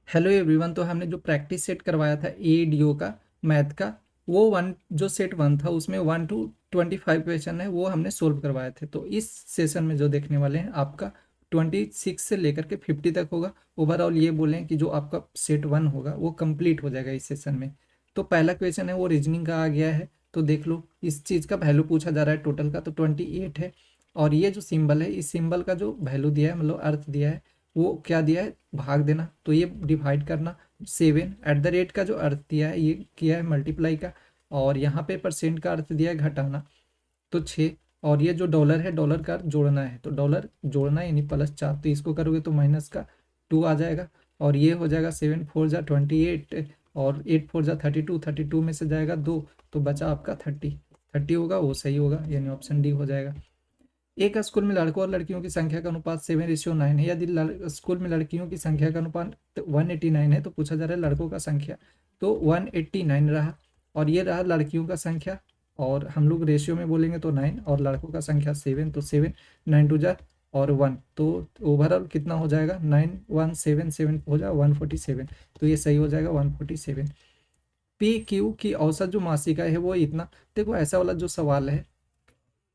Hello everyone. तो हमने जो प्रैक्टिस सेट करवाया था एडीओ का मैथ का, वो वन जो सेट वन था उसमें 1 to 25 क्वेश्चन है, वो हमने सोल्व करवाए थे। तो इस सेशन में जो देखने वाले हैं आपका 26 से लेकर के 50 तक होगा। ओवरऑल ये बोलें कि जो आपका सेट वन होगा वो कंप्लीट हो जाएगा इस सेशन में। तो पहला क्वेश्चन है वो रीजनिंग का आ गया है। तो देख लो, इस चीज़ का वैल्यू पूछा जा रहा है टोटल का, तो 28 है। और ये जो सिंबल है, इस सिंबल का जो वैल्यू दिया है, मतलब अर्थ दिया है, वो क्या दिया है, भाग देना। तो ये डिवाइड करना। 7 @ का जो अर्थ दिया है, ये किया है मल्टीप्लाई का। और यहाँ पे परसेंट का अर्थ दिया है घटाना, तो 6। और ये जो डॉलर है, डॉलर का अर्थ जोड़ना है, तो डॉलर जोड़ना यानी +4, तो इसको करोगे तो माइनस का 2 आ जाएगा। और ये हो जाएगा 7 × 4 = 28, और 8 × 4 = 32, 32 में से जाएगा 2, तो बचा आपका 30 होगा, वो सही होगा, यानी ऑप्शन डी हो जाएगा। एक स्कूल में लड़कों और लड़कियों की संख्या का अनुपात 7:9 है। यदि स्कूल में लड़कियों की संख्या का अनुपात 189 है, तो पूछा जा रहा है लड़कों का संख्या। तो 189 रहा, और ये रहा लड़कियों का संख्या। और हम लोग रेशियो में बोलेंगे तो 9, और लड़कों का संख्या 7, तो 7 9 2 जार और 1, तो ओवरऑल कितना हो जाएगा, 9177 हो जाएगा 147। तो ये सही हो जाएगा 147। पी क्यू की औसत जो मासिक आय है वो इतना। देखो, ऐसा वाला जो सवाल है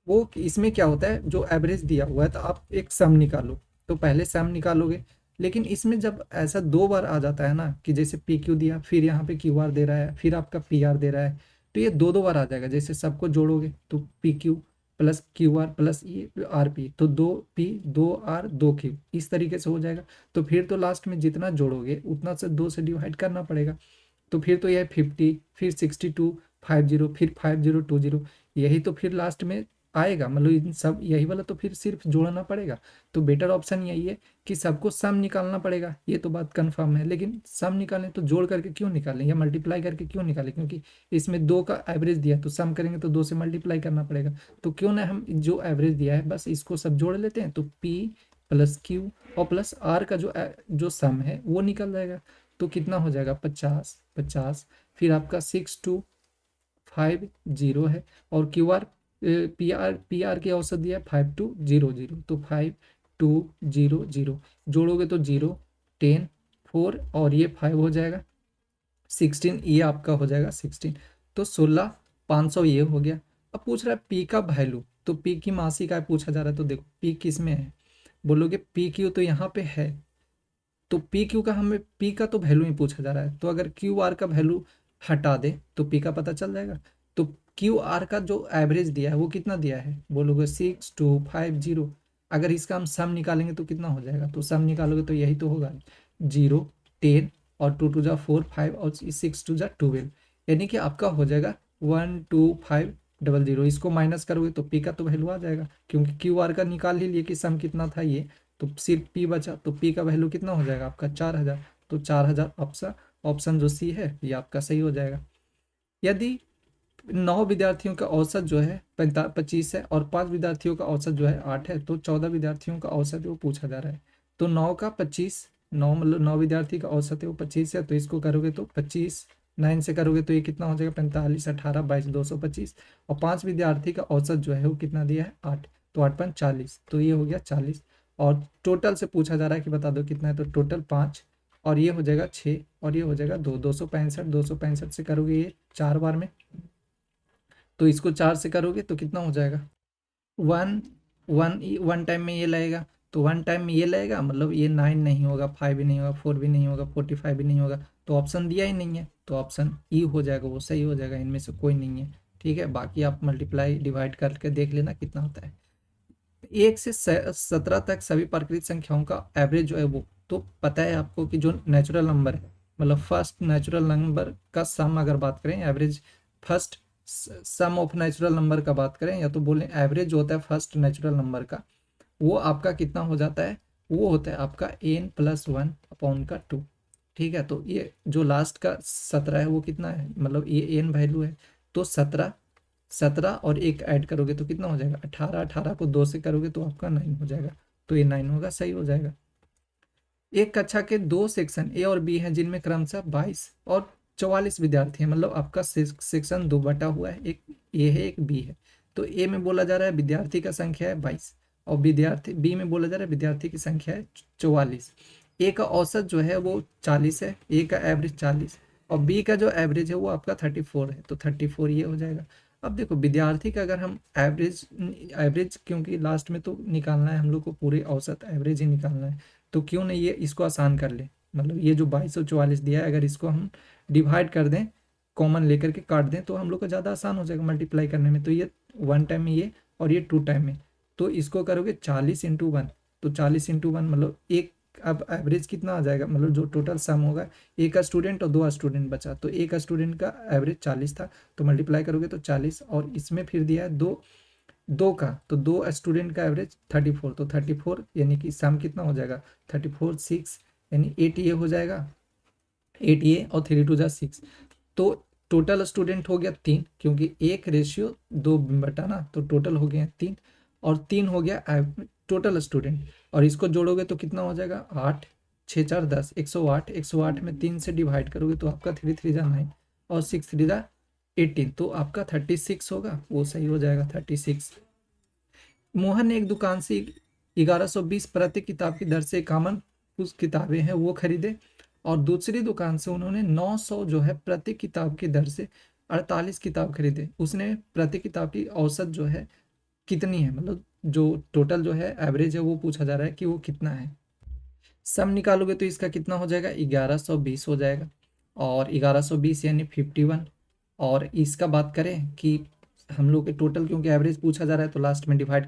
वो इसमें क्या होता है, जो एवरेज दिया हुआ है तो आप एक सम निकालो। तो पहले सम निकालोगे, लेकिन इसमें जब ऐसा दो बार आ जाता है ना, कि जैसे पी क्यू दिया, फिर यहाँ पे क्यू आर दे रहा है, फिर आपका पी आर दे रहा है, तो ये दो दो बार आ जाएगा। जैसे सबको जोड़ोगे तो P Q plus Q R plus ये आर पी, तो 2 पी 2 आर 2 क्यू, इस तरीके से हो जाएगा। तो फिर तो लास्ट में जितना जोड़ोगे उतना से 2 से डिवाइड करना पड़ेगा। तो फिर तो यह 50, फिर 62, 50, फिर 5020, यही तो फिर लास्ट में आएगा। मतलब इन सब यही वाला तो फिर सिर्फ जोड़ना पड़ेगा। तो बेटर ऑप्शन यही है कि सबको सम निकालना पड़ेगा, ये तो बात कंफर्म है। लेकिन सम निकालें तो जोड़ करके क्यों निकालें या मल्टीप्लाई करके क्यों निकालें, क्योंकि इसमें 2 का एवरेज दिया है, तो सम करेंगे तो 2 से मल्टीप्लाई करना पड़ेगा। तो क्यों ना हम जो एवरेज दिया है बस इसको सब जोड़ लेते हैं, तो पी प्लस क्यू और प्लस आर का जो सम है वो निकल जाएगा। तो कितना हो जाएगा, 50 50। फिर आपका 6250 है। और क्यू आर पी आर की औसत दिया है 5200, तो 5200 जोड़ोगे तो 0 10 4, और ये 5 हो जाएगा 16, ये आपका हो जाएगा 16। तो 16 500 ये हो गया। अब पूछ रहा है पी का वैल्यू, तो पी की मासिक आय पूछा जा रहा है। तो देखो पी किस में है, बोलोगे पी क्यू तो यहाँ पे है। तो पी क्यू का हमें पी का तो वैल्यू ही पूछा जा रहा है, तो अगर क्यू आर का वैल्यू हटा दे तो पी का पता चल जाएगा। तो क्यू आर का जो एवरेज दिया है वो कितना दिया है, बोलोगे 6250। अगर इसका हम सम निकालेंगे तो कितना हो जाएगा, तो सम निकालोगे तो यही तो होगा, 0 10 और 2 2 जा 4 5 और 6 2 जा 12, यानी कि आपका हो जाएगा 12500। इसको माइनस करोगे तो पी का तो वैल्यू आ जाएगा, क्योंकि क्यू आर का निकाल ही लिए कि सम कितना था ये। तो सिर्फ पी बचा, तो पी का वैल्यू कितना हो जाएगा आपका 4000। तो 4000 ऑप्शन ऑप्शन जो सी है ये आपका सही हो जाएगा। यदि 9 विद्यार्थियों का औसत जो है 25 है, और 5 विद्यार्थियों का औसत जो है 8 है, तो 14 विद्यार्थियों का औसत वो पूछा जा रहा है। तो 9 का 25, 9 मतलब 9 विद्यार्थी का औसत है वो 25 है, तो इसको करोगे तो 25 9 से करोगे तो ये कितना हो जाएगा, 45 18 22 225। और 5 विद्यार्थी का औसत जो है वो कितना दिया है, 8, तो 8 × 5 = 40, तो ये हो गया 40। और टोटल से पूछा जा रहा है कि बता दो कितना है, तो टोटल 5, और ये हो जाएगा 6, और ये हो जाएगा 2, 265 से करोगे ये 4 बार में, तो इसको 4 से करोगे तो कितना हो जाएगा, वन वन वन टाइम में ये लगेगा। तो वन टाइम में ये लगेगा, मतलब ये 9 नहीं होगा, 5 भी नहीं होगा, 4 भी नहीं होगा, 45 भी नहीं होगा। तो ऑप्शन दिया ही नहीं है, तो ऑप्शन ई हो जाएगा, वो सही हो जाएगा, इनमें से कोई नहीं है। ठीक है, बाकी आप मल्टीप्लाई डिवाइड करके देख लेना कितना होता है। 1 से 17 तक सभी प्राकृतिक संख्याओं का एवरेज जो है वो, तो पता है आपको कि जो नेचुरल नंबर है, मतलब फर्स्ट नेचुरल नंबर का सम अगर बात करें, average first sum of natural number का बात करें, या तो बोलें एवरेज जो होता है फर्स्ट नेचुरल नंबर का, वो आपका कितना हो जाता है, वो होता है आपका n+1/2। ठीक है, तो ये जो लास्ट का 17 है वो कितना है, मतलब ये एन वैल्यू है। तो 17 17 और एक ऐड करोगे तो कितना हो जाएगा, 18, 18 को 2 से करोगे तो आपका 9 हो जाएगा। तो ये 9 होगा, सही हो जाएगा। एक कक्षा के 2 सेक्शन ए और बी हैं, जिनमें क्रमशः 22 और 44 विद्यार्थी हैं। मतलब आपका सेक्शन दो बटा हुआ है, एक ए है एक बी है। तो ए में बोला जा रहा है विद्यार्थी का संख्या है 22, और विद्यार्थी बी में बोला जा रहा है विद्यार्थी की संख्या है 44। ए का औसत जो है वो 40 है, ए का एवरेज 40, और बी का जो एवरेज है वो आपका 34 है, तो 34 ये हो जाएगा। अब देखो विद्यार्थी का अगर हम एवरेज एवरेज क्योंकि लास्ट में तो निकालना है हम लोग को, पूरे औसत एवरेज ही निकालना है, तो क्यों नहीं ये इसको आसान कर ले, मतलब ये जो 2244 दिया है अगर इसको हम डिवाइड कर दें, कॉमन लेकर के काट दें, तो हम लोग को ज़्यादा आसान हो जाएगा मल्टीप्लाई करने में। तो ये 1 टाइम में ये, और ये 2 टाइम में, तो इसको करोगे 40 × 1, तो 40 × 1 मतलब एक, अब एवरेज कितना आ जाएगा, मतलब जो टोटल सम होगा, एक का स्टूडेंट और 2 स्टूडेंट बचा, तो एक का स्टूडेंट का एवरेज 40 था, तो मल्टीप्लाई करोगे तो 40, और इसमें फिर दिया है दो, दो का, तो 2 स्टूडेंट का एवरेज 34, तो 34 यानी कि सम कितना हो जाएगा 34 6, यानी 8 ये हो जाएगा, 8 ये और 3 2 6, तो टोटल स्टूडेंट हो गया 3, क्योंकि 1:2 बटा ना, तो टोटल हो गया 3, और 3 हो गया टोटल स्टूडेंट, और इसको जोड़ोगे तो कितना हो जाएगा 8 6 4 10, 108, 108 में 3 से डिवाइड करोगे तो आपका 3 3 जा 9, और 6 3 जा 18, तो आपका 36 होगा, वो सही हो जाएगा 36। मोहन ने एक दुकान से 1120 प्रति किताब की दर से कॉमन कुछ किताबें हैं वो खरीदे, और दूसरी दुकान से उन्होंने 900 जो है प्रति किताब की दर से 48 किताब खरीदे। उसने प्रति किताब की औसत जो है कितनी है, मतलब जो टोटल जो है एवरेज है वो पूछा जा रहा है कि वो कितना है। सम निकालोगे तो इसका कितना हो जाएगा 1120 हो जाएगा, और 1120 यानी 51, और इसका बात करें कि हम लोग के टोटल क्योंकि एवरेज पूछा जा रहा है तो लास्ट में डिवाइड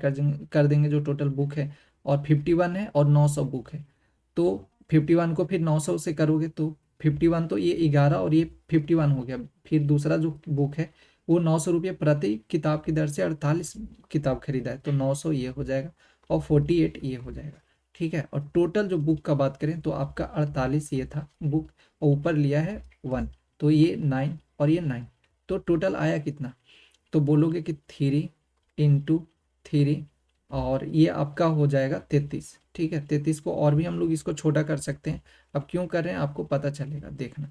कर देंगे जो टोटल बुक है, और 51 है और 900 बुक है, तो 51 को फिर 900 से करोगे तो 51, तो ये 11 और ये 51 हो गया, फिर दूसरा जो बुक है वो 900 रुपये प्रति किताब की दर से 48 किताब खरीदा है, तो 900 ये हो जाएगा, और 48 ये हो जाएगा, ठीक है। और टोटल जो बुक का बात करें तो आपका 48 ये था बुक, और ऊपर लिया है 1, तो ये 9 और ये 9, तो टोटल आया कितना, तो बोलोगे कि 3 × 3, और ये आपका हो जाएगा 33, ठीक है। 33 को और भी हम लोग इसको छोटा कर सकते हैं, अब क्यों कर रहे हैं आपको पता चलेगा, देखना।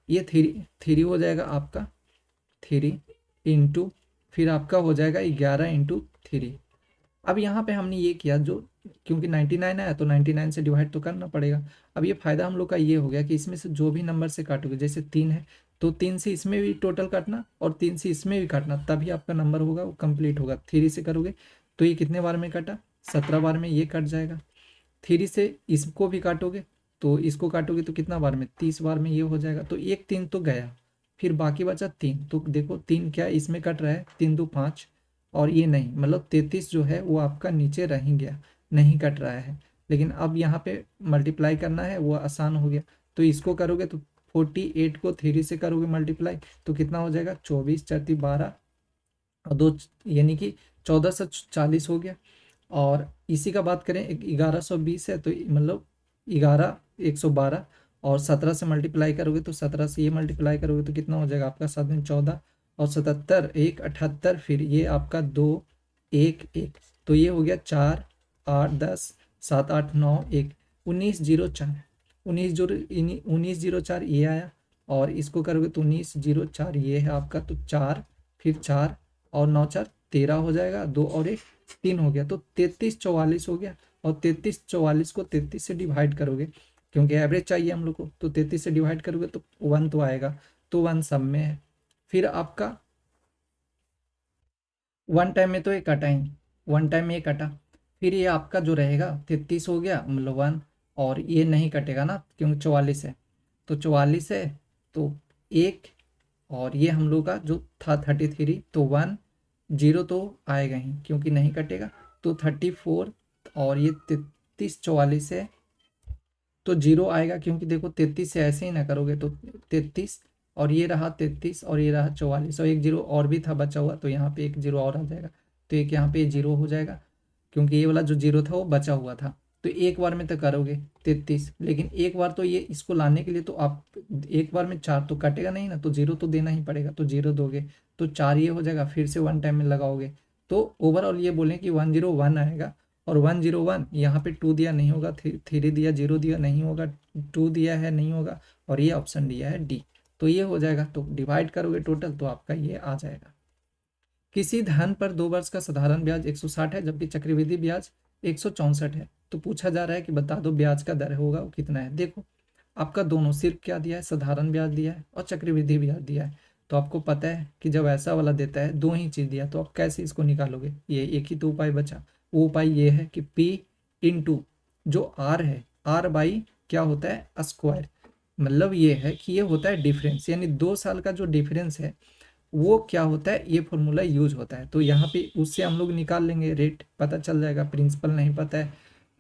ये 3 हो जाएगा आपका, 3 × फिर आपका हो जाएगा 11 × 3। अब यहाँ पे हमने ये किया, जो क्योंकि 99 आया तो 99 से डिवाइड तो करना पड़ेगा। अब ये फायदा हम लोग का ये हो गया कि इसमें से जो भी नंबर से काटोगे, जैसे 3 है तो 3 से इसमें भी टोटल काटना और 3 से इसमें भी काटना, तभी आपका नंबर होगा वो कंप्लीट होगा। 3 से करोगे तो ये कितने बार में कटा, 17 बार में ये कट जाएगा। 3 से इसको भी काटोगे तो इसको काटोगे तो कितना बार में, 30 बार में ये हो जाएगा, तो एक 3 तो गया, फिर बाकी बचा 3, तो देखो 3 क्या इसमें कट रहा है, 3 2 5, और ये नहीं, मतलब 33 जो है वो आपका नीचे रह ही गया, नहीं कट रहा है। लेकिन अब यहाँ पे मल्टीप्लाई करना है वो आसान हो गया, तो इसको करोगे तो 48 को 3 से करोगे मल्टीप्लाई तो कितना हो जाएगा 24 4 12 और 2, यानी कि 1440 हो गया। और इसी का बात करें 1120 है तो मतलब 112, और 17 से मल्टीप्लाई करोगे तो 17 से ये मल्टीप्लाई करोगे तो कितना हो जाएगा आपका 7 में 14 और 77 1 78, फिर ये आपका 2 1 1, तो ये हो गया 4 8 10 7 8 9 1 1904, 1904 ये आया, और इसको करोगे तो 1904 ये है आपका, तो 4 फिर 4 और 9 4 13 हो जाएगा, 2 और 1 3 हो गया, तो 3344 हो गया। और 3344 को 33 से डिवाइड करोगे क्योंकि एवरेज चाहिए हम लोग को, तो 33 से डिवाइड करोगे तो 1 तो आएगा, तो 1 सब में है। फिर आपका 1 टाइम में तो ये कटा ही, 1 टाइम में ये कटा, फिर ये आपका जो रहेगा 33 हो गया मतलब 1, और ये नहीं कटेगा ना क्योंकि 44 है, तो 44 है तो 1, और ये हम लोग का जो था 33, तो 1 0 तो आएगा ही क्योंकि नहीं कटेगा, तो 34, और ये 33 44 है तो 0 आएगा, क्योंकि देखो 33 से ऐसे ही ना करोगे तो 33, और ये रहा 33 और ये रहा 44, और एक 0 और भी था बचा हुआ, तो यहाँ पे एक 0 और आ जाएगा, तो एक यहाँ पे 0 हो जाएगा क्योंकि ये वाला जो 0 था वो बचा हुआ था। तो एक बार में तो करोगे 33, लेकिन एक बार तो ये इसको लाने के लिए तो आप एक बार में 4 तो कटेगा नहीं ना, तो 0 तो देना ही पड़ेगा, तो 0 दोगे तो 4 ये हो जाएगा, फिर से 1 टाइम में लगाओगे, तो ओवरऑल ये बोलें कि 101 आएगा। और 101 यहाँ पे 2 दिया नहीं होगा, 3 दिया, 0 दिया नहीं होगा, 2 दिया है नहीं होगा, और ये ऑप्शन दिया है डी, तो ये हो जाएगा। तो डिवाइड करोगे टोटल तो आपका ये आ जाएगा। किसी धन पर 2 वर्ष का साधारण ब्याज 160 है जबकि चक्रवृद्धि ब्याज 164 है, तो पूछा जा रहा है कि बता दो ब्याज का दर होगा वो कितना है। देखो आपका दोनों सिर्फ क्या दिया है, साधारण ब्याज दिया है और चक्रवृद्धि ब्याज दिया है। तो आपको पता है कि जब ऐसा वाला देता है, दो ही चीज़ दिया, तो आप कैसे इसको निकालोगे, ये एक ही तो उपाय बचा। वो उपाय ये है कि P इंटू जो R है, R बाई क्या होता है स्क्वायर, मतलब ये है कि ये होता है डिफरेंस, यानी 2 साल का जो डिफरेंस है वो क्या होता है, ये फॉर्मूला यूज होता है। तो यहाँ पे उससे हम लोग निकाल लेंगे, रेट पता चल जाएगा, प्रिंसिपल नहीं पता है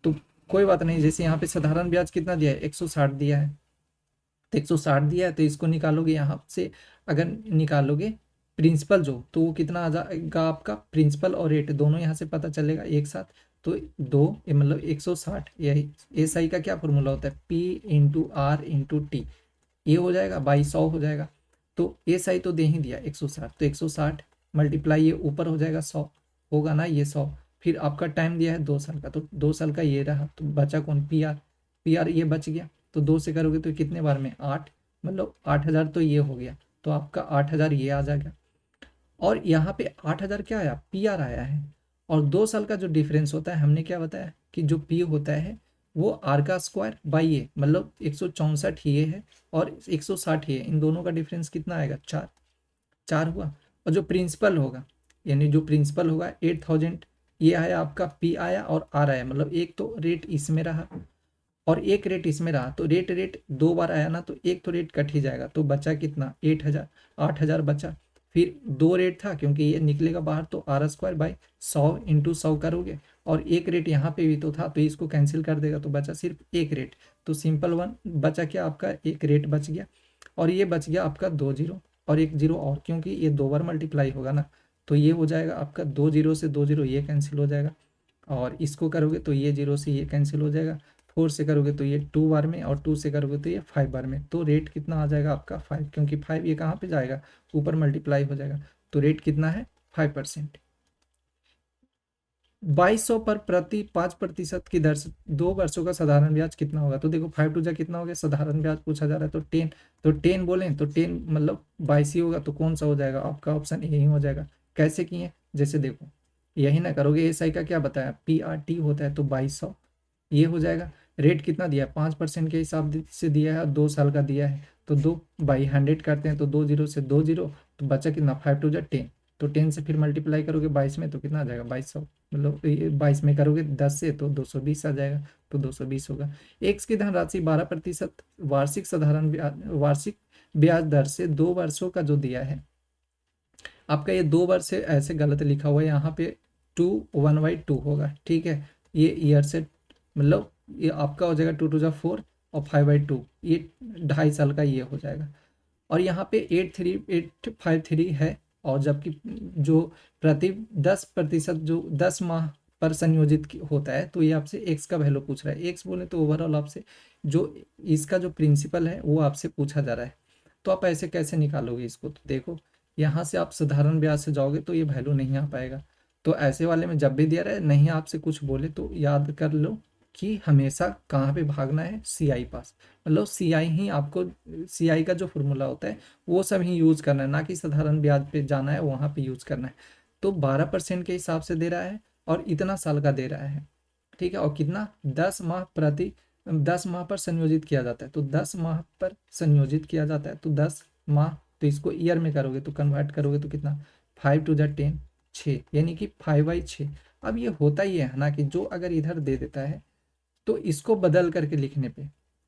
तो कोई बात नहीं। जैसे यहाँ पे साधारण ब्याज कितना दिया है, 160 दिया है, तो 160 दिया है तो इसको निकालोगे यहाँ से, अगर निकालोगे प्रिंसिपल जो, तो वो कितना आ जाएगा आपका, प्रिंसिपल और रेट दोनों यहाँ से पता चलेगा एक साथ। तो दो ये मतलब 160, यही एस आई का क्या फॉर्मूला होता है, P into R into T, ये हो जाएगा बाई 100 हो जाएगा। तो एस आई तो दे ही दिया 160, तो 160 मल्टीप्लाई ये ऊपर हो जाएगा 100 होगा ना, ये 100। फिर आपका टाइम दिया है 2 साल का, तो 2 साल का ये रहा, तो बचा कौन, पी आर, पी आर ये बच गया। तो 2 से करोगे तो कितने बार में, 8, मतलब 8000 तो ये हो गया, तो आपका 8000 ये आ जाएगा। और यहाँ पे 8000 क्या आया, पी आर आया है। और 2 साल का जो डिफरेंस होता है, हमने क्या बताया कि जो पी होता है वो आर का स्क्वायर बाई ए, मतलब 164 ये है और 160 ये है, इन दोनों का डिफरेंस कितना आएगा, 4, 4 हुआ। और जो प्रिंसिपल होगा, यानी जो प्रिंसिपल होगा 8000, ये आया आपका, पी आया और आर आया, मतलब एक तो रेट इसमें रहा और एक रेट इसमें रहा, तो रेट रेट 2 बार आया ना, तो एक तो रेट कट ही जाएगा, तो बचा कितना, 8000, 8000 बचा। फिर 2 रेट था क्योंकि ये निकलेगा बाहर, तो आर स्क्वायर बाई 100 × 100 करोगे, और एक रेट यहाँ पे भी तो था, तो इसको कैंसिल कर देगा, तो बचा सिर्फ एक रेट। तो सिंपल वन बचा क्या आपका, एक रेट बच गया, और ये बच गया आपका 2 जीरो और 1 जीरो, और क्योंकि ये 2 बार मल्टीप्लाई होगा ना, तो ये हो जाएगा आपका 2 जीरो से 2 जीरो ये कैंसिल हो जाएगा, और इसको करोगे तो ये 0 से ये कैंसिल हो जाएगा, 4 से करोगे तो ये 2 बार में, और 2 से करोगे तो ये 5 बार में। तो रेट कितना आ जाएगा आपका 5, क्योंकि 5 ये कहाँ पे जाएगा, ऊपर मल्टीप्लाई हो जाएगा। तो रेट कितना है 5%। 2200 पर प्रति 5% की दर से 2 वर्षों का साधारण ब्याज कितना होगा। तो देखो 5 टू जा कितना हो गया, साधारण ब्याज पूछा जा रहा है तो 10, तो 10 बोलें तो 10 मतलब 22 ही होगा, तो कौन सा हो जाएगा आपका, ऑप्शन यही हो जाएगा। कैसे किए, जैसे देखो यही ना करोगे, एस आई का क्या बताया, पी आर टी होता है, तो 2200 ये हो जाएगा। रेट कितना दिया है, 5% के हिसाब से दिया है और 2 साल का दिया है, तो 2/100 करते हैं, तो 2 जीरो से 2 जीरो, तो बचा कितना, 5 टू जा 10, तो 10 से फिर मल्टीप्लाई करोगे 22 में, तो कितना आ जाएगा 2200, मतलब 22 में करोगे 10 से तो 220 आ जाएगा, तो 220 होगा। एक्स की धनराशि 12% वार्षिक साधारण वार्षिक ब्याज दर से 2 वर्षों का जो दिया है आपका, ये 2 वर्ष से ऐसे गलत लिखा हुआ है यहाँ पे, 2 1/2 होगा, ठीक है। ये ईयर से मतलब ये आपका हो जाएगा 2 टू जा 4 और 5/2, ये 2.5 साल का ये हो जाएगा। और यहाँ पे 83,853 है, और जबकि जो प्रति 10% जो 10 माह पर संयोजित होता है, तो ये आपसे एक्स का वैल्यू पूछ रहा है। एक्स बोले तो ओवरऑल आपसे जो इसका जो प्रिंसिपल है वो आपसे पूछा जा रहा है। तो आप ऐसे कैसे निकालोगे इसको, तो देखो यहाँ से आप साधारण ब्याज से जाओगे तो ये वैल्यू नहीं आ पाएगा। तो ऐसे वाले में जब भी दिया रहे नहीं आपसे कुछ बोले तो याद कर लो कि हमेशा कहाँ पे भागना है, सी आई पास, मतलब सी आई ही आपको, सी आई का जो फॉर्मूला होता है वो सब ही यूज़ करना है, ना कि साधारण ब्याज पे जाना है वहाँ पे यूज़ करना है। तो 12% के हिसाब से दे रहा है और इतना साल का दे रहा है, ठीक है। और कितना, 10 माह प्रति 10 माह पर संयोजित किया जाता है, तो 10 माह पर संयोजित किया जाता है, तो 10 माह, तो इसको ईयर में करोगे तो कन्वर्ट करोगे तो कितना, 5 टू जा 10, 6, यानी कि 5/6। अब ये होता ही है ना कि जो अगर इधर दे देता है तो इसको बदल करके लिखने पे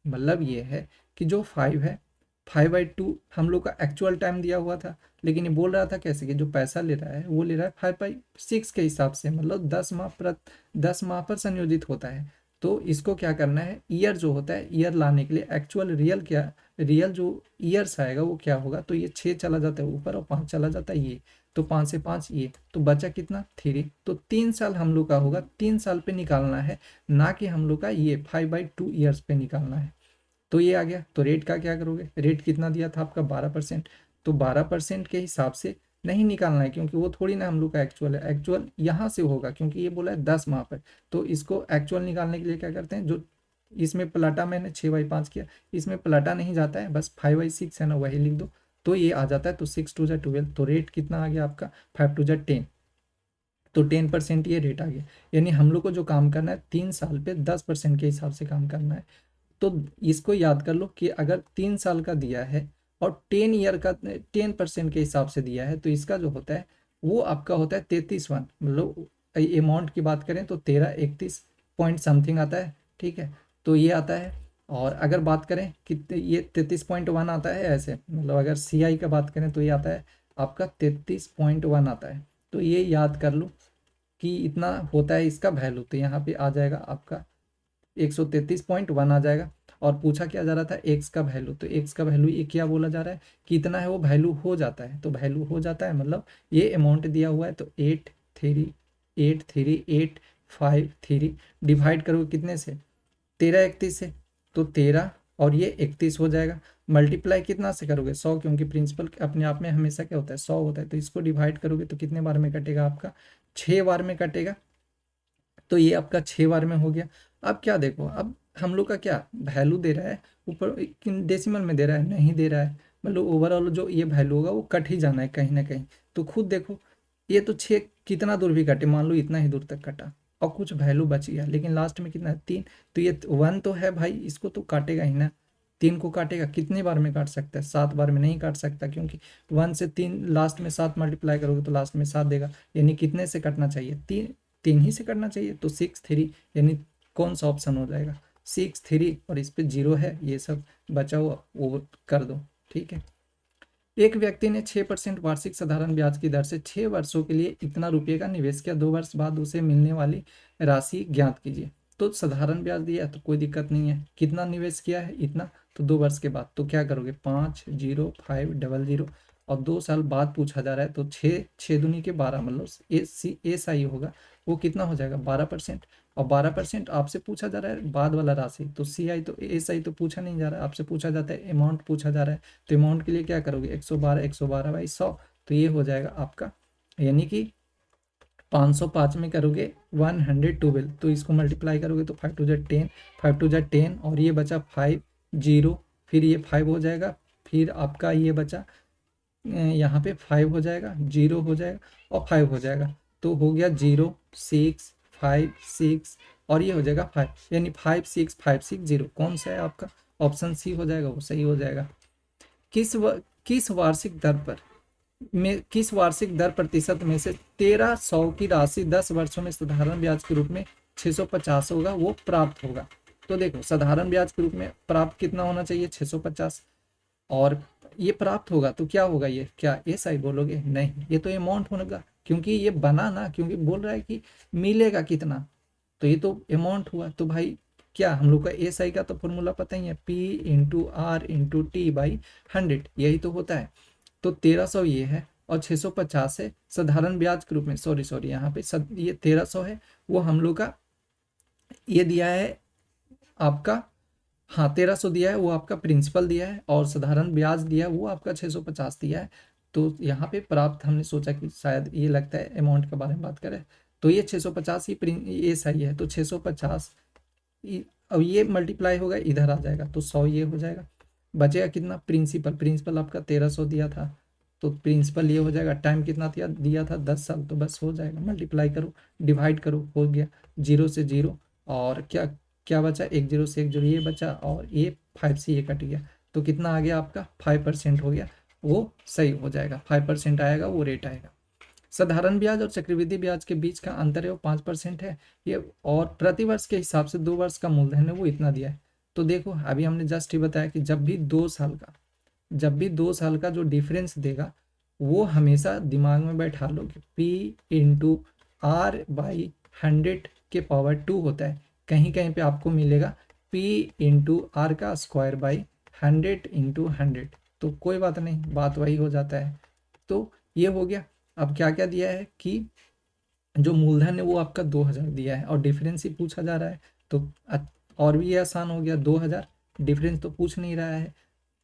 मतलब ये है कि जो 5 है, 5/2 हम लोग का एक्चुअल टाइम दिया हुआ था, लेकिन ये बोल रहा था कैसे कि जो पैसा ले रहा है वो ले रहा है 5/6 के हिसाब से, मतलब 10 माह पर संयोजित होता है। तो इसको क्या करना है, ईयर जो होता है, ईयर लाने के लिए एक्चुअल रियल क्या, रियल जो ईयर्स आएगा वो क्या होगा, तो ये 6 चला जाता है ऊपर और 5 चला जाता है ये, तो 5 से 5 ये, तो बचा कितना 3, तो 3 साल हम लोग का होगा, 3 साल पे निकालना है, ना कि हम लोग का ये 5/2 ईयर्स पे निकालना है। तो ये आ गया। तो रेट का क्या करोगे, रेट कितना दिया था आपका 12%, तो 12% के हिसाब से नहीं निकालना है, क्योंकि वो थोड़ी ना हम लोग का एक्चुअल है, एक्चुअल यहाँ से होगा क्योंकि ये बोला है 10 माह पर। तो इसको एक्चुअल निकालने के लिए क्या करते हैं, जो इसमें पलटा मैंने 6/5 किया, इसमें पलटा नहीं जाता है, बस 5/6 है ना वही लिख दो, तो ये आ जाता है। तो 6 टू जा 12, तो रेट कितना आ गया आपका 5 टू जा 10, तो 10% ये रेट आ गया। यानी हम लोग को जो काम करना है 3 साल पे 10% के हिसाब से काम करना है। तो इसको याद कर लो कि अगर 3 साल का दिया है और 10 ईयर का 10% के हिसाब से दिया है, तो इसका जो होता है वो आपका होता है 33 मतलब अमाउंट की बात करें तो 1331 समथिंग आता है। ठीक है, तो ये आता है। और अगर बात करें कि ये 33.1 आता है ऐसे, मतलब अगर CI का बात करें तो ये आता है आपका 33.1 आता है। तो ये याद कर लो कि इतना होता है इसका वैल्यू। तो यहाँ पे आ जाएगा आपका 133.1 आ जाएगा। और पूछा क्या जा रहा था, एक्स का वैल्यू। तो एक्स का वैल्यू ये क्या बोला जा रहा है, कितना है वो वैल्यू हो जाता है। तो वैल्यू हो जाता है मतलब ये अमाउंट दिया हुआ है, तो 8383853 डिवाइड करोगे कितने से, 1331 से। तो 13 और ये 31 हो जाएगा। मल्टीप्लाई कितना से करोगे, 100, क्योंकि प्रिंसिपल अपने आप में हमेशा क्या होता है, 100 होता है। तो इसको डिवाइड करोगे तो कितने बार में कटेगा आपका, 6 बार में कटेगा। तो ये आपका 6 बार में हो गया। अब क्या देखो, अब हम लोग का क्या वैल्यू दे रहा है, ऊपर डेसिमल में दे रहा है, नहीं दे रहा है। मतलब ओवरऑल जो ये वैल्यू होगा वो कट ही जाना है कहीं ना कहीं। तो खुद देखो, ये तो 6 कितना दूर भी कटे, मान लो इतना ही दूर तक कटा और कुछ वैल्यू बच गया, लेकिन लास्ट में कितना है, 3। तो ये 1 तो है भाई, इसको तो काटेगा ही ना। 3 को काटेगा, कितने बार में काट सकता है, 7 बार में नहीं काट सकता, क्योंकि 1 से 3 लास्ट में 7 मल्टीप्लाई करोगे तो लास्ट में 7 देगा। यानी कितने से कटना चाहिए, 3। 3 ही से करना चाहिए। तो 6 3, यानी कौन सा ऑप्शन हो जाएगा, 6 3। और इस पे 0 है, ये सब बचा हुआ वो कर दो। ठीक है, एक व्यक्ति ने 6% वार्षिक साधारण ब्याज की दर से 6 वर्षों के लिए इतना रुपये का निवेश किया, 2 वर्ष बाद उसे मिलने वाली राशि ज्ञात कीजिए। तो साधारण ब्याज दिया है तो कोई दिक्कत नहीं है, कितना निवेश किया है इतना, तो 2 वर्ष के बाद। तो क्या करोगे, 505000 और 2 साल बाद पूछा जा रहा है, तो 6 6 दूनी के 12, मतलब SI होगा वो कितना हो जाएगा, 12%। और 12% आपसे पूछा जा रहा है बाद वाला राशि, तो SI तो पूछा नहीं जा रहा है, आपसे पूछा जाता है अमाउंट पूछा जा रहा है। तो अमाउंट के लिए क्या करोगे, 112 तो ये हो जाएगा आपका, यानी कि 505 में करोगे 112, तो इसको मल्टीप्लाई करोगे तो 5 2 10, 5 2 10, और ये बचा 50, फिर ये 5 हो जाएगा, फिर आपका ये बचा यहाँ पे 5 हो जाएगा, 0 हो जाएगा और 5 हो जाएगा। तो हो गया 0 6 5 6, और ये हो जाएगा 5, यानी 5 6 5 6 0। कौन सा है आपका, ऑप्शन सी हो जाएगा, वो सही हो जाएगा। किस व, किस वार्षिक दर पर किस वार्षिक दर प्रतिशत में से 1300 की राशि 10 वर्षों में साधारण ब्याज के रूप में 650 होगा, वो प्राप्त होगा। तो देखो, साधारण ब्याज के रूप में प्राप्त कितना होना चाहिए, 650, और ये प्राप्त होगा तो क्या होगा, ये क्या SI बोलोगे, नहीं, ये तो अमाउंट होगा, क्योंकि ये बना ना, क्योंकि बोल रहा है कि मिलेगा कितना, तो ये तो अमाउंट हुआ। तो भाई क्या हम लोग का SI का तो फॉर्मूला पता ही है, P × R × T/100, यही तो होता है। तो 1300 ये है और 650 है साधारण ब्याज के रूप में, सॉरी सॉरी यहाँ पे ये 1300 है, वो हम लोग का ये दिया है आपका, हाँ 1300 दिया है वो आपका प्रिंसिपल दिया है, और साधारण ब्याज दिया है वो आपका 650 दिया है। तो यहाँ पे प्राप्त हमने सोचा कि शायद ये लगता है अमाउंट के बारे में बात करें, तो ये 650 ही ये सही है। तो 650, अब ये मल्टीप्लाई होगा इधर आ जाएगा, तो 100 ये हो जाएगा। बचेगा कितना, प्रिंसिपल, प्रिंसिपल आपका 1300 दिया था, तो प्रिंसिपल ये हो जाएगा। टाइम कितना दिया दिया था, 10 साल, तो बस हो जाएगा, मल्टीप्लाई करो डिवाइड करो, हो गया 0 से 0। और क्या क्या बचा, 10 से 10 ये बचा, और ये 5 से ये कट गया, तो कितना आ गया आपका, 5% हो गया, वो सही हो जाएगा। 5% आएगा, वो रेट आएगा। साधारण ब्याज और चक्रवृद्धि ब्याज के बीच का अंतर है वो 5% है ये, और प्रतिवर्ष के हिसाब से 2 वर्ष का मूलधन है वो इतना दिया है। तो देखो, अभी हमने जस्ट ही बताया कि जब भी 2 साल का जो डिफरेंस देगा, वो हमेशा दिमाग में बैठा लो कि P × R/100 होता है। कहीं कहीं पे आपको मिलेगा P × R²/100 तो कोई बात नहीं, बात वही हो जाता है। तो ये हो गया। अब क्या क्या दिया है कि जो मूलधन है वो आपका 2000 दिया है, और डिफरेंस ही पूछा जा रहा है, तो और भी ये आसान हो गया, 2000, डिफरेंस तो पूछ नहीं रहा है,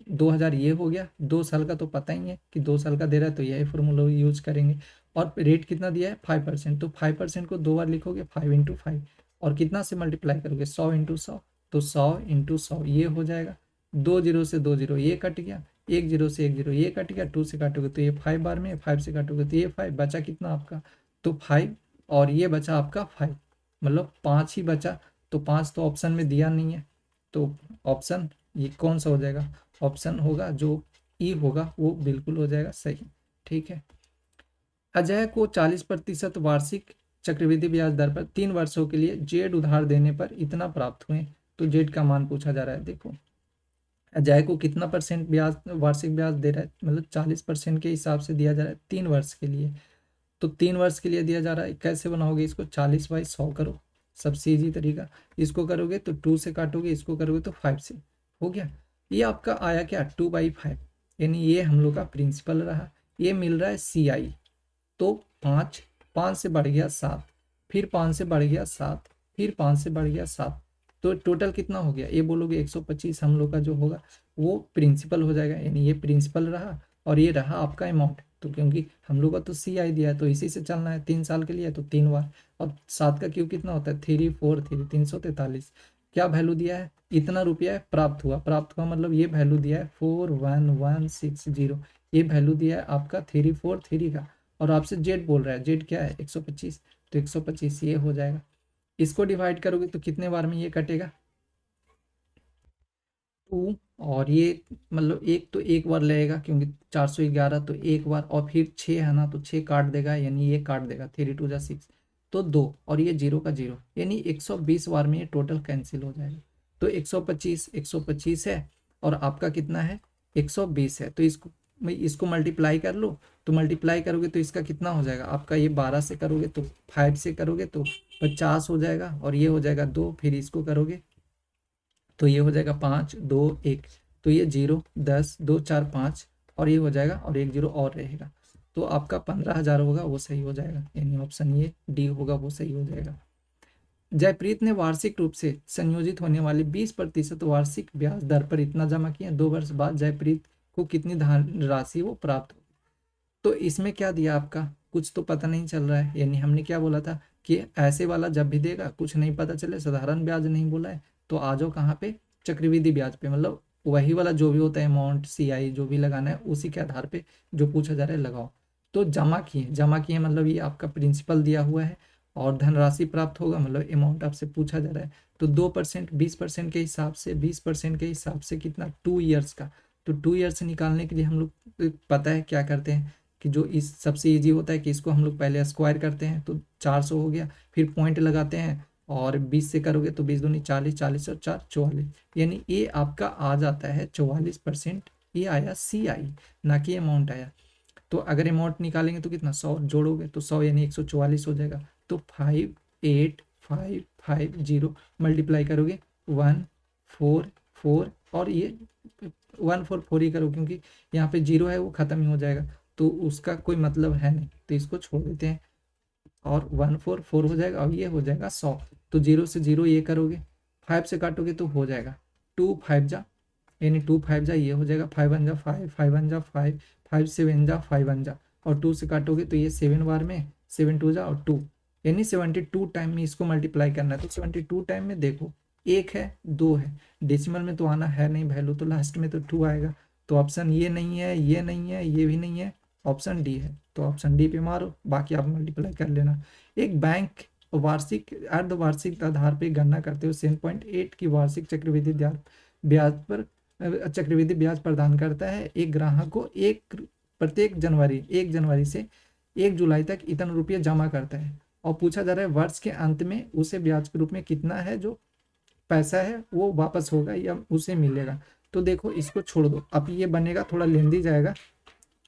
2000 ये हो गया। 2 साल का तो पता ही है कि 2 साल का दे रहा है, तो यही फॉर्मूला यूज करेंगे। और रेट कितना दिया है, 5%, तो 5% को 2 बार लिखोगे, 5 × 5, और कितना से मल्टीप्लाई करोगे, 100 × 100, तो 100 × 100 ये हो जाएगा। 2 0 से 2 0 ये कट गया, 1 0 से 1 0 ये कट गया, 2 से काटोगे तो ये 5 बार में, 5 से काटोगे तो ये 5 बचा कितना आपका, तो 5 और ये बचा आपका 5, मतलब 5 ही बचा। तो 5 तो ऑप्शन में दिया नहीं है, तो ऑप्शन ये कौन सा हो जाएगा, ऑप्शन होगा जो ई होगा वो बिल्कुल हो जाएगा सही। ठीक है। अजय को 40% वार्षिक चक्रवृद्धि ब्याज दर पर 3 वर्षों के लिए जेड उधार देने पर इतना प्राप्त हुए। तो जेड का मान पूछा जा रहा है। देखो अजय को कितना परसेंट ब्याज, वार्षिक ब्याज दे रहा है, मतलब 40% के हिसाब से दिया जा रहा है 3 वर्ष के लिए। तो 3 वर्ष के लिए दिया जा रहा है, कैसे बनाओगे इसको, 40/100 करो, सबसे ईजी तरीका। इसको करोगे तो 2 से काटोगे, इसको करोगे तो 5 से, हो गया। ये आपका आया क्या, 2/5, यानी ये हम लोग का प्रिंसिपल रहा। ये मिल रहा है CI। तो 5, 5 से बढ़ गया 7, फिर 5 से बढ़ गया 7, फिर 5 से बढ़ गया 7, तो टोटल कितना हो गया, ये बोलोगे 125 हम लोग का जो होगा वो प्रिंसिपल हो जाएगा, यानी ये प्रिंसिपल रहा और ये रहा आपका अमाउंट। तो क्योंकि हम लोग का तो CI दिया है तो इसी से चलना है, 3 साल के लिए तो 3 बार। और 7 का क्यूब कितना होता है, 3 4 3 343। क्या वैल्यू दिया है, इतना रुपया है, प्राप्त हुआ, प्राप्त हुआ मतलब ये वैल्यू दिया है 41160, ये वैल्यू दिया है आपका 343 का। और आपसे जेड बोल रहा है, जेड क्या है 125, तो 125 ये हो जाएगा। इसको डिवाइड करोगे तो कितने बार में ये कटेगा, 2, और ये मतलब एक तो एक बार लगेगा क्योंकि 411, तो एक बार, और फिर 6 है ना तो 6 काट देगा, यानी ये काट देगा, 3 2 जा 6, तो 2, और ये 0 का 0, यानी 120 बार में ये टोटल कैंसिल हो जाएगा। तो 125 है और आपका कितना है 120 है, तो इसको भाई इसको मल्टीप्लाई कर लो। तो मल्टीप्लाई करोगे तो इसका कितना हो जाएगा आपका, ये 12 से करोगे तो 5 से करोगे तो 50 हो जाएगा, और ये हो जाएगा 2, फिर इसको करोगे तो ये हो जाएगा 5 2 1, तो ये 0 10 2 4 5, और ये हो जाएगा और एक 0 और रहेगा। तो आपका 15,000 होगा वो सही हो जाएगा, यानी ऑप्शन ये डी होगा वो सही हो जाएगा। जयप्रीत ने वार्षिक रूप से संयोजित होने वाली 20% वार्षिक ब्याज दर पर इतना जमा किया, 2 वर्ष बाद जयप्रीत को कितनी धनराशि वो प्राप्त हो। तो इसमें क्या दिया आपका, कुछ तो पता नहीं चल रहा है, यानी हमने क्या बोला था कि ऐसे वाला जब भी देगा कुछ नहीं पता चले, साधारण ब्याज नहीं बोला है, तो आ जाओ कहाँ पे, चक्रवृद्धि ब्याज पे, मतलब वही वाला जो भी होता है अमाउंट CI जो भी लगाना है उसी के आधार पे जो पूछा जा रहा है लगाओ। तो जमा किए मतलब ये आपका प्रिंसिपल दिया हुआ है, और धनराशि प्राप्त होगा मतलब अमाउंट आपसे पूछा जा रहा है। तो 2%, 20% के हिसाब से, 20% के हिसाब से कितना, 2 ईयर्स का। तो 2 ईयर्स निकालने के लिए हम लोग पता है क्या करते हैं कि जो इस सबसे इजी होता है कि इसको हम लोग पहले स्क्वायर करते हैं, तो 400 हो गया, फिर पॉइंट लगाते हैं, और 20 से करोगे तो 20 दूनी 40, 40 और 4 44, यानी ये आपका आ जाता है 44%। ये आया CI, ना कि अमाउंट आया। तो अगर अमाउंट निकालेंगे तो कितना, 100 जोड़ोगे तो 100 यानी 144 हो जाएगा। तो 58550 मल्टीप्लाई करोगे 144, और ये 144 ही करो क्योंकि यहाँ पे 0 है वो ख़त्म ही हो जाएगा, तो उसका कोई मतलब है नहीं, तो इसको छोड़ देते हैं। और 144 हो जाएगा, और ये हो जाएगा 100। तो 0 से 0 ये करोगे, 5 से काटोगे तो हो जाएगा 2 5 जा, यानी 2 5 जा, ये हो जाएगा 5 1 जा 5, 5 1 जा 5, 5 7 जा 5 1 जा, और 2 से काटोगे तो ये 7 बार में, 7 2 जा और 2, यानी 72 टाइम में इसको मल्टीप्लाई करना है। तो 72 टाइम में देखो, एक है 2 है, डेसिमल में तो आना है नहीं वैल्यू, तो लास्ट में तो 2 आएगा। तो ऑप्शन ये नहीं है, ये नहीं है, ये भी नहीं है, ऑप्शन डी है। तो ऑप्शन डी पे मारो, बाकी आप मल्टीप्लाई कर लेना। एक बैंक वार्षिक अर्धवार्षिक आधार पर गणना करते हुए 7.8 की वार्षिक चक्रवृद्धि ब्याज पर चक्रवृद्धि ब्याज प्रदान करता है एक ग्राहक को, प्रत्येक जनवरी 1 जनवरी से 1 जुलाई तक इतना रुपया जमा करता है, और पूछा जा रहा है वर्ष के अंत में उसे ब्याज के रूप में कितना है जो पैसा है वो वापस होगा या उसे मिलेगा। तो देखो इसको छोड़ दो, अब ये बनेगा थोड़ा लेंदी जाएगा,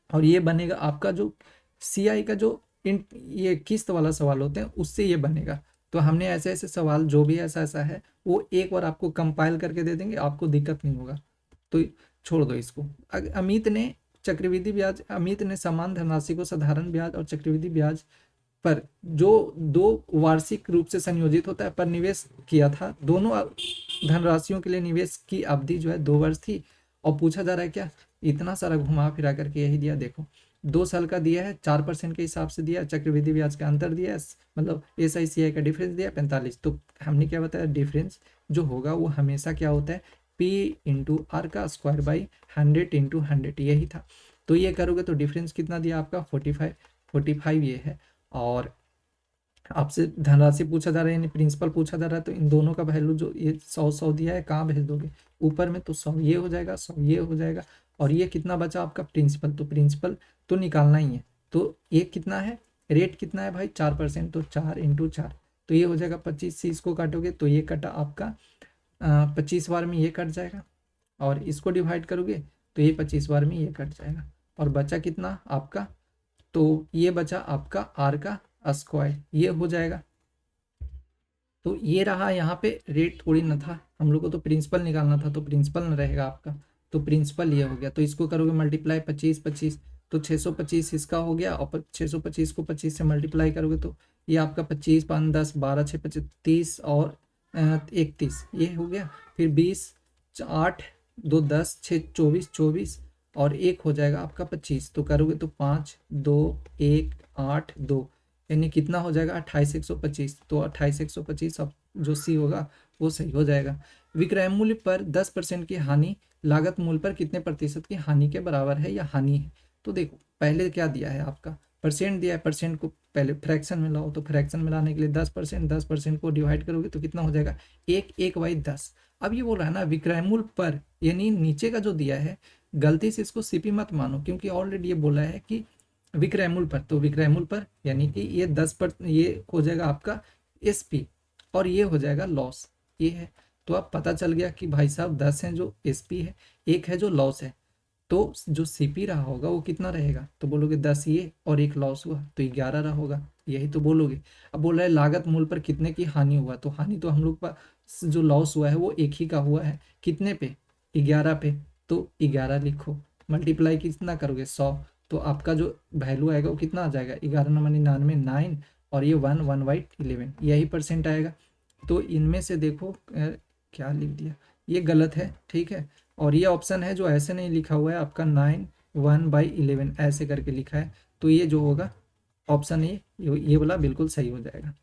और ये बनेगा आपका जो CI का जो ये किस्त वाला सवाल होते हैं उससे ये बनेगा। तो हमने ऐसे ऐसे सवाल जो भी ऐसा ऐसा है वो एक बार आपको कंपाइल करके दे देंगे, आपको दिक्कत नहीं होगा। तो छोड़ दो इसको। अमित ने समान धनराशि को साधारण ब्याज और चक्रवृद्धि ब्याज पर जो दो वार्षिक रूप से संयोजित होता है पर निवेश किया था, दोनों धनराशियों के लिए निवेश की अवधि जो है 2 वर्ष थी। और पूछा जा रहा है क्या, इतना सारा घुमा फिरा करके यही दिया, देखो 2 साल का दिया है, 4% के हिसाब से दिया है, चक्रवृद्धि ब्याज का अंतर दिया है, मतलब SI CI का डिफरेंस दिया है 45। तो हमने क्या बताया, डिफरेंस जो होगा वो हमेशा क्या होता है, P/R का स्क्वायर बाई 100/100, यही था। तो ये करोगे तो डिफरेंस कितना दिया आपका 45 ये है। और आपसे धनराशि पूछा जा रहा है यानी प्रिंसिपल पूछा जा रहा है, तो इन दोनों का वैल्यू जो ये 100 दिया है कहाँ भेज दोगे, ऊपर में। तो 100 ये हो जाएगा, 100 ये हो जाएगा, और ये कितना बचा आपका प्रिंसिपल, तो प्रिंसिपल तो निकालना ही है। तो ये कितना है, रेट कितना है भाई 4%, तो 4 × 4, तो ये हो जाएगा 25 से इसको काटोगे तो ये कटा आपका 25 बार में ये कट जाएगा, और इसको डिवाइड करोगे तो ये 25 बार में ये कट जाएगा, और बचा कितना आपका, तो ये बचा आपका आर का स्क्वायर, ये हो जाएगा। तो ये रहा यहाँ पे रेट थोड़ी ना था, हम लोग को तो प्रिंसिपल निकालना था, तो प्रिंसिपल न रहेगा आपका, तो प्रिंसिपल ये हो गया। तो इसको करोगे मल्टीप्लाई 25 तो 625 इसका हो गया, और 625 को 25 से मल्टीप्लाई करोगे तो ये आपका 25 5 10 12 6 25 30 और 31 ये हो गया। फिर 20 8 2 10 6 24 24 और एक हो जाएगा आपका 25, तो करोगे तो 5 2 1 8 2, यानी कितना हो जाएगा 28,125। तो 28,125 अब जो सी होगा वो सही हो जाएगा। विक्रय मूल्य पर 10% की हानि लागत मूल्य पर कितने प्रतिशत की हानि के बराबर है या हानि है। तो देखो पहले क्या दिया है आपका, परसेंट दिया है, परसेंट को पहले फ्रैक्शन में लाओ, तो फ्रैक्शन में लाने के लिए 10%, 10% को डिवाइड करोगे तो कितना हो जाएगा 1/10। अब ये बोल रहा है ना विक्रय मूल्य पर, यानी नीचे का जो दिया है गलती से इसको सीपी मत मानो, क्योंकि ऑलरेडी ये बोला है कि विक्रय मूल्य पर, तो विक्रय मूल्य पर यानी कि ये 10% ये हो जाएगा आपका एसपी, और ये हो जाएगा लॉस, ये है। तो अब पता चल गया कि भाई साहब 10 है जो एसपी है, एक है जो लॉस है, तो जो सीपी रहा होगा वो कितना रहेगा, तो बोलोगे 10 ये और एक लॉस हुआ तो 11 रहा होगा, यही तो बोलोगे। अब बोल रहा है लागत मूल्य पर कितने की हानि हुआ, तो हानि तो हम लोग पास जो लॉस हुआ है वो एक ही का हुआ है, कितने पे 11 पे, तो 11 लिखो, मल्टीप्लाई कितना करोगे 100, तो आपका जो वैल्यू आएगा वो कितना आ जाएगा 11×99 9, और ये 1/11 यही परसेंट आएगा। तो इनमें से देखो क्या लिख दिया, ये गलत है, ठीक है। और ये ऑप्शन है जो ऐसे नहीं लिखा हुआ है आपका 9 1/11 ऐसे करके लिखा है, तो ये जो होगा ऑप्शन ये वाला बिल्कुल सही हो जाएगा।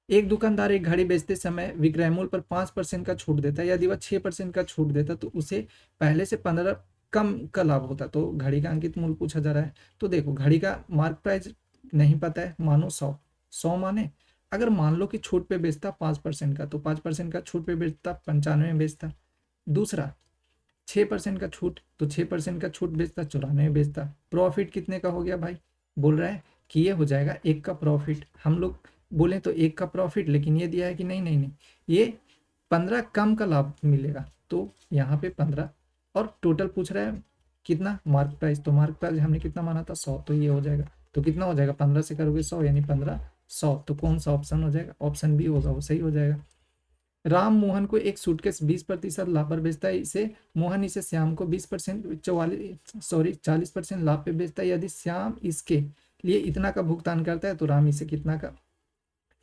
एक दुकानदार एक घड़ी बेचते समय विक्रय मूल्य पर 5% का छूट देता है, यदि वह 6% का छूट देता तो उसे पहले से 15 कम का लाभ होता। तो घड़ी का अंकित मूल्य पूछा जा रहा है, तो देखो घड़ी का मार्क प्राइस नहीं पता है, मानो 100 माने, अगर मान लो कि छूट पे बेचता 5% का, तो 5% का छूट पे बेचता 95 में बेचता। दूसरा 6% का छूट, तो 6% का छूट बेचता 94 में बेचता। प्रॉफिट कितने का हो गया भाई, बोल रहा है कि ये हो जाएगा एक का प्रॉफिट, हम लोग बोले तो एक का प्रॉफिट, लेकिन ये दिया है कि नहीं नहीं नहीं, ये 15 कम का लाभ मिलेगा, तो यहाँ पे 15, और टोटल पूछ रहा है कितना मार्क प्राइस, तो मार्क प्राइस हमने कितना माना था 100, तो ये हो जाएगा, तो कितना हो जाएगा 15 से करोगे 100 यानी 15 100, तो कौन सा ऑप्शन हो जाएगा, ऑप्शन बी होगा, वो सही हो जाएगा। राम मोहन को एक सूटकेस 20% लाभ पर बेचता है, इसे मोहन इसे श्याम को 20% 40% लाभ पे बेचता है, यदि श्याम इसके लिए इतना का भुगतान करता है तो राम इसे कितना का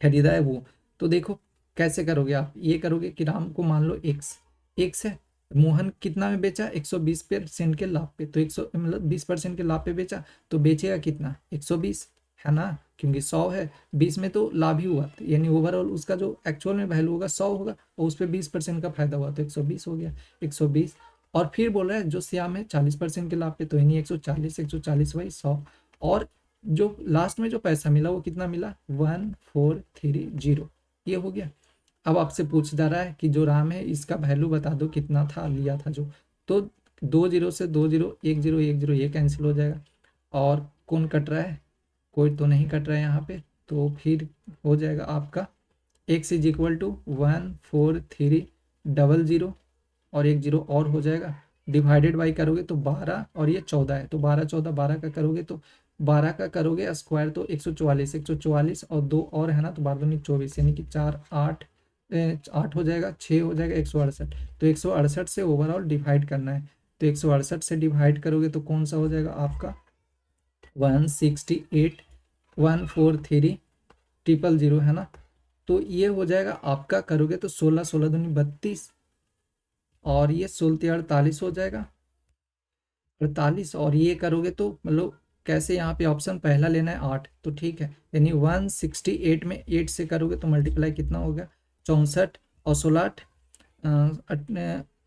खरीदा है वो। तो देखो कैसे करोगे आप, ये करोगे कि राम को मान लो एक्स है, मोहन कितना में बेचा 120% के लाभ पे, तो 100 मतलब 20% के लाभ पे बेचा, तो बेचेगा कितना 120 है ना, क्योंकि 100 है, 20 में तो लाभ ही हुआ, यानी ओवरऑल उसका जो एक्चुअल में वैल्यू होगा 100 होगा, और उस पर 20% का फायदा हुआ तो 120 हो गया 120। और फिर बोल रहा है जो श्याम है 40% के लाभ पे, तो यानी 140 वही 100, और जो लास्ट में जो पैसा मिला वो कितना मिला 1430, ये हो गया। अब आपसे पूछ जा रहा है कि जो राम है इसका वैल्यू बता दो कितना था लिया था जो, तो 2 0 से 2 0 1 0 1 0 ये कैंसिल हो जाएगा, और कौन कट रहा है, कोई तो नहीं कट रहा है यहाँ पे, तो फिर हो जाएगा आपका x = 14300, और 1 0 और हो जाएगा, डिवाइडेड बाई करोगे तो 12, और ये 14 है, तो 12 14 12 का करोगे तो 12 का करोगे स्क्वायर तो 144 और 2 और है ना, तो 12 दूनी 24, यानी कि 4 8 8 हो जाएगा, 6 हो जाएगा 168, तो 168 से ओवरऑल डिवाइड करना है, तो 168 से डिवाइड करोगे तो कौन सा हो जाएगा आपका 168,143,000 है ना, तो ये हो जाएगा आपका, करोगे तो 16 16 दूनी 32, और ये 16 48 हो जाएगा 48, और ये करोगे तो मतलब कैसे, यहाँ पे ऑप्शन पहला लेना है 8, तो ठीक है, यानी 168 में 8 से करोगे तो मल्टीप्लाई कितना हो गया 64, और 16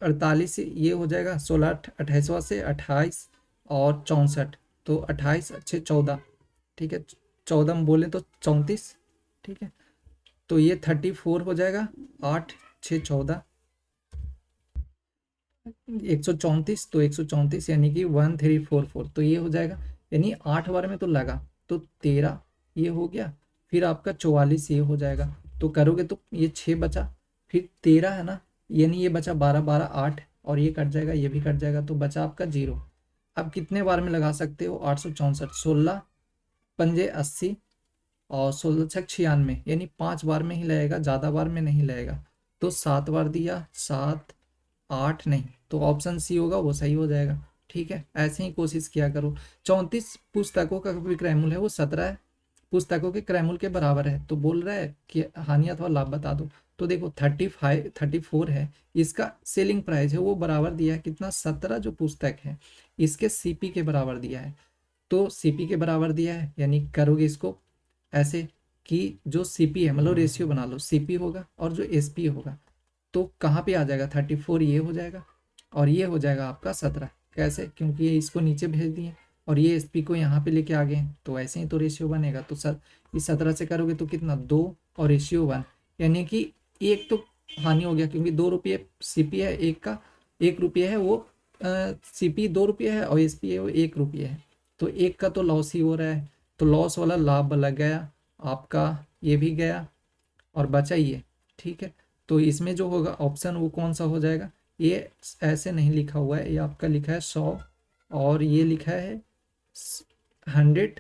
48 ये हो जाएगा 16 28वां से 28 और 64, तो 28 अच्छे 14, ठीक है 14 में बोले तो 34, ठीक है। तो ये 34 हो जाएगा, 8 6 14, 134, तो 134 यानी कि 1344, तो ये हो जाएगा। यानी 8 बार में तो लगा, तो 13 ये हो गया, फिर आपका 44 ये हो जाएगा। तो करोगे तो ये 6 बचा, फिर 13 है ना, यानी ये बचा 12 12 8, और ये कट जाएगा, ये भी कट जाएगा, तो बचा आपका 0। अब कितने बार में लगा सकते हो? 864, 16 पंजे 80, और 16 छक 96, यानी 5 बार में ही लगेगा, ज़्यादा बार में नहीं लगेगा। तो 7 बार दिया, 7 8 नहीं, तो ऑप्शन सी होगा, वो सही हो जाएगा। ठीक है, ऐसे ही कोशिश किया करो। 34 पुस्तकों का विक्रयमूल्य है, वो 17 पुस्तकों के क्रयमूल्य के बराबर है। तो बोल रहा है कि हानि अथवा लाभ बता दो। तो देखो 34 है, इसका सेलिंग प्राइस है वो बराबर दिया है कितना? 17 जो पुस्तक है इसके सीपी के बराबर दिया है। तो सीपी के बराबर दिया है, यानी करोगे इसको ऐसे कि जो सीपी है, मतलब रेशियो बना लो, सीपी होगा और जो एसपी होगा, तो कहाँ पे आ जाएगा? 34 ये हो जाएगा, और ये हो जाएगा आपका 17। कैसे? क्योंकि ये इसको नीचे भेज दिए और ये एसपी को यहाँ पे लेके आ गए, तो ऐसे ही तो रेशियो बनेगा। तो सर इस 17 से करोगे तो कितना? 2 और रेशियो 1, यानी कि एक तो हानि हो गया, क्योंकि 2 रुपये सीपी है एक का, 1 रुपये है वो, सीपी 2 रुपये है और एसपी है वो 1 रुपये है, तो एक का तो लॉस ही हो रहा है। तो लॉस वाला लाभ लग गया आपका, ये भी गया और बचा ये। ठीक है, तो इसमें जो होगा ऑप्शन वो कौन सा हो जाएगा? ये ऐसे नहीं लिखा हुआ है, ये आपका लिखा है 100, और ये लिखा है 100,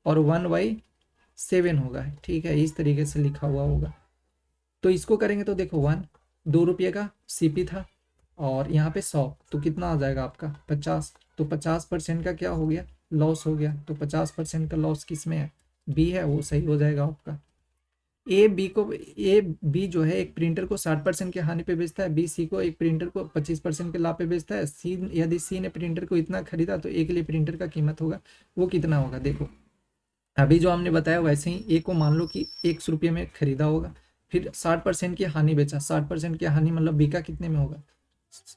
और 1/7 होगा। ठीक है, इस तरीके से लिखा हुआ होगा। तो इसको करेंगे तो देखो 2 रुपये का सीपी था, और यहाँ पे 100, तो कितना आ जाएगा आपका? 50। तो 50% का क्या हो गया? लॉस हो गया। तो 50% का लॉस किस में है? बी है, वो सही हो जाएगा आपका। ए बी जो है एक प्रिंटर को 60% की हानि पे बेचता है, बी सी को एक प्रिंटर को 25% के लाभ पे बेचता है। सी, यदि सी ने प्रिंटर को इतना खरीदा तो ए के लिए प्रिंटर का कीमत होगा वो कितना होगा? देखो अभी जो हमने बताया वैसे ही ए को मान लो कि 100 रुपये में खरीदा होगा, फिर 60% की हानि बेचा, 60% की हानि मतलब बी का कितने में होगा?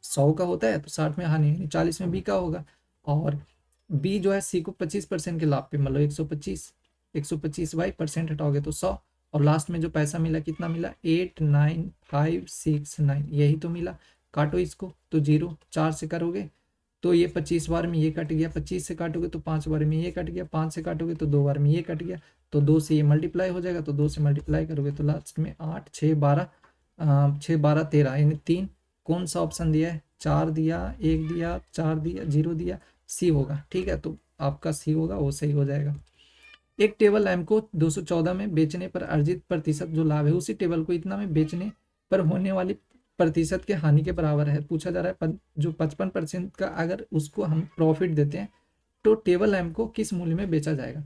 100 का होता है तो 60 में हानि, 40 में बी का होगा। और बी जो है सी को 25% के लाभ पे, मतलब 125, 125/% हटाओगे तो 100, और लास्ट में जो पैसा मिला कितना मिला? 89569, यही तो मिला। काटो इसको तो 0, 4 से करोगे तो ये 25 बार में ये कट गया, 25 से काटोगे तो 5 बार में ये कट गया, 5 से काटोगे तो 2 बार में ये कट गया, तो 2 से ये मल्टीप्लाई हो जाएगा, तो 2 से मल्टीप्लाई करोगे तो लास्ट में 8 6 12, 6 12 13, यानी 3। कौन सा ऑप्शन दिया है? 4 दिया, 1 दिया, 4 दिया, 0 दिया, सी होगा। ठीक है, तो आपका सी होगा, वो सही हो जाएगा। एक टेबल लैंप को 214 में बेचने पर अर्जित प्रतिशत जो लाभ है, उसी टेबल को इतना में बेचने पर होने वाली प्रतिशत के हानि के बराबर है। पूछा जा रहा है जो 55% का अगर उसको हम प्रॉफिट देते हैं तो टेबल लैंप को किस मूल्य में बेचा जाएगा?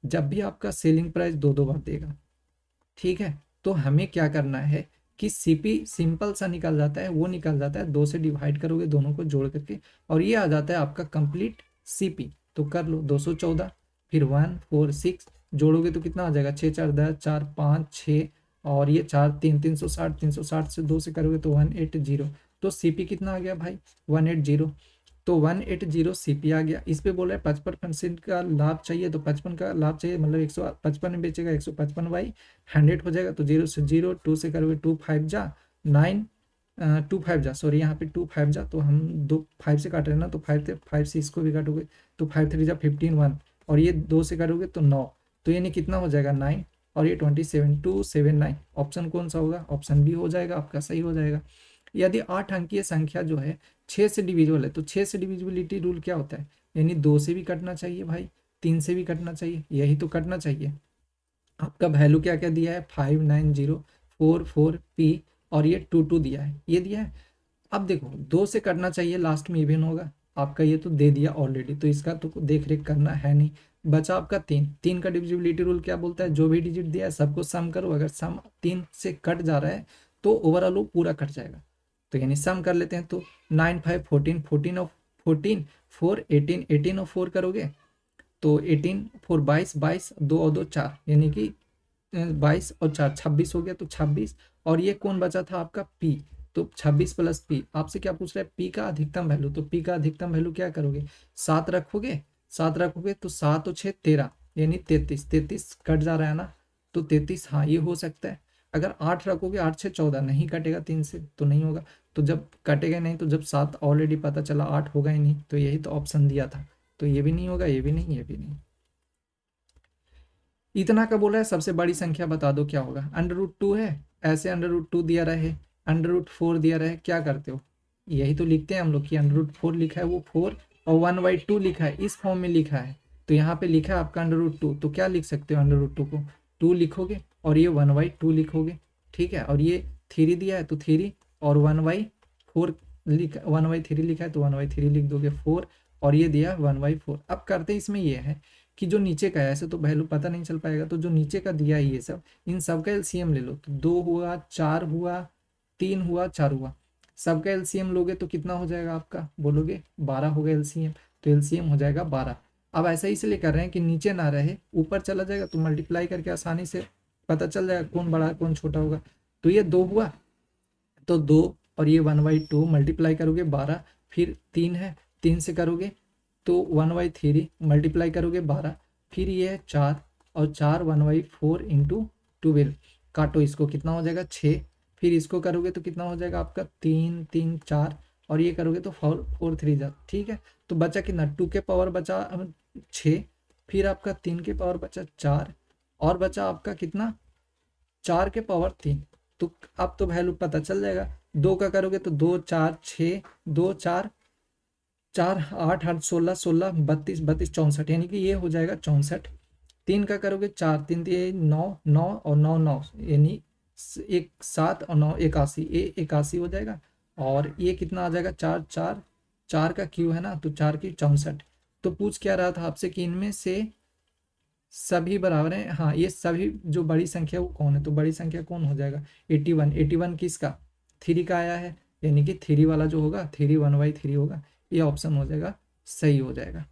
जब भी आपका सेलिंग प्राइस दो बार देगा, ठीक है, तो हमें क्या करना है कि सीपी सिंपल सा निकल जाता है, वो निकल जाता है, 2 से डिवाइड करोगे दोनों को जोड़ करके, और ये आ जाता है आपका कंप्लीट सीपी। तो कर लो 214, फिर 146 जोड़ोगे तो कितना आ जाएगा? 6 4 10, 4 5 6, और ये 4 3 360, 360 से 2 से करोगे तो 180। तो सीपी कितना आ गया भाई? 180। तो 180 सीपी आ गया। इस पे बोल रहे हैं 55% का लाभ चाहिए, तो 55 का लाभ चाहिए मतलब 155 में बेचेगा, 155/100 हो जाएगा। तो 0 से 0, 2 से करोगे 2 5 जा 9, 2 5 जा, सॉरी यहाँ पे 2 5 जा, तो हम 2 5 से काट रहे हैं ना, तो 5 से इसको भी काटोगे तो 5 3 जा 15 1, और ये 2 से करोगे तो 9, तो यानी कितना हो जाएगा? 9, और ये 27 279। ऑप्शन कौन सा होगा? ऑप्शन बी हो जाएगा आपका, सही हो जाएगा। यदि 8 अंकीय संख्या जो है 6 से डिविजिबल है, तो 6 से डिविजिबिलिटी रूल क्या होता है? यानी 2 से भी कटना चाहिए भाई, 3 से भी कटना चाहिए, यही तो कटना चाहिए। आपका वैल्यू क्या क्या दिया है? 59044 पी, और ये 22 दिया है, ये दिया है। अब देखो 2 से कटना चाहिए, लास्ट में इवन होगा आपका, ये तो दे दिया ऑलरेडी, तो इसका तो देख रेख करना है नहीं। बचा आपका 3 का डिविजिबिलिटी रूल क्या बोलता है? जो भी डिजिट दिया है सबको सम करो, अगर सम 3 से कट जा रहा है तो ओवरऑल वो पूरा कट जाएगा। तो यानी सम कर लेते हैं, तो 9 5 14, 14 और 14 4 18, 18 और 4 करोगे तो 18 4 22, 22 2 और 2 4, यानी कि 22 और 4 26 हो गया, तो 26। और ये कौन बचा था आपका? पी। तो 26 प्लस पी, आपसे क्या पूछ रहा है? पी का अधिकतम वैल्यू। तो पी का अधिकतम वैल्यू क्या करोगे? 7 रखोगे, 7 रखोगे तो 7 और 6 13, यानी 33, 33 कट जा रहा है ना, तो 33, हाँ ये हो सकता है। अगर 8 रखोगे, 8 से 14 नहीं कटेगा, 3 से तो नहीं होगा। तो जब कटेगा नहीं, तो जब 7 ऑलरेडी पता चला 8 होगा ही नहीं, तो यही तो ऑप्शन दिया था। तो ये भी नहीं होगा, ये भी नहीं, ये भी नहीं। इतना का बोला है, सबसे बड़ी संख्या बता दो क्या होगा। √2 है, ऐसे √2 दिया रहे, √4 दिया रहे, क्या करते हो, यही तो लिखते हैं हम लोग कि √4 लिखा है वो 4, और 1/2 लिखा है, इस फॉर्म में लिखा है। तो यहाँ पे लिखा है आपका √2, तो क्या लिख सकते हो, √2 को 2 लिखोगे, और ये 1/2 लिखोगे, ठीक है। और ये 3 दिया है तो 3, और 1/4 लिखा, 1/3 लिखा है तो 1/3 लिख दोगे, 4, और ये दिया 1/4। अब करते इसमें ये है कि जो नीचे का है, ऐसे तो वैल्यू पता नहीं चल पाएगा, तो जो नीचे का दिया है ये सब, इन सब का एलसीएम ले लो। तो 2 हुआ, 4 हुआ, 3 हुआ, 4 हुआ, सबका एलसीएम लोगे तो कितना हो जाएगा आपका, बोलोगे 12 होगा एलसीएम। तो एलसीएम हो जाएगा 12। अब ऐसा इसलिए कर रहे हैं कि नीचे ना रहे, ऊपर चला जाएगा, तो मल्टीप्लाई करके आसानी से पता चल जाएगा कौन बड़ा है कौन छोटा होगा। तो ये 2 हुआ, तो 2, और ये 1/2 मल्टीप्लाई करोगे 12, फिर 3 है, 3 से करोगे तो 1/3 मल्टीप्लाई करोगे 12, फिर ये है 4, और 4 1/4 इंटू 12, काटो इसको, कितना हो जाएगा 6, फिर इसको करोगे तो कितना हो जाएगा आपका 3 3 4, और ये करोगे तो 4 4 3 जा, ठीक है। तो बचा कितना, 2 के पावर बचा 6, फिर आपका 3 के पावर बचा 4, और बचा आपका कितना 4 के पावर 3। तो अब तो वैल्यू पता चल जाएगा, 2 का करोगे तो 2 4 6, 2 4 4 8 8 16 16 32 32 64, यानी कि ये हो जाएगा 64। 3 का करोगे 4 3 3 9 9 और 9 9, यानी 1 7 और 9 81, ये 81 हो जाएगा। और ये कितना आ जाएगा 4 4, 4 का क्यू है ना, तो 4 की 64। तो पूछ क्या रहा था आपसे कि इनमें से सभी बराबर हैं, हाँ ये सभी जो बड़ी संख्या वो कौन है, तो बड़ी संख्या कौन हो जाएगा 81। 81 किसका, 3 का आया है, यानी कि 3 वाला जो होगा 3 1/3 होगा, ये ऑप्शन हो जाएगा, सही हो जाएगा।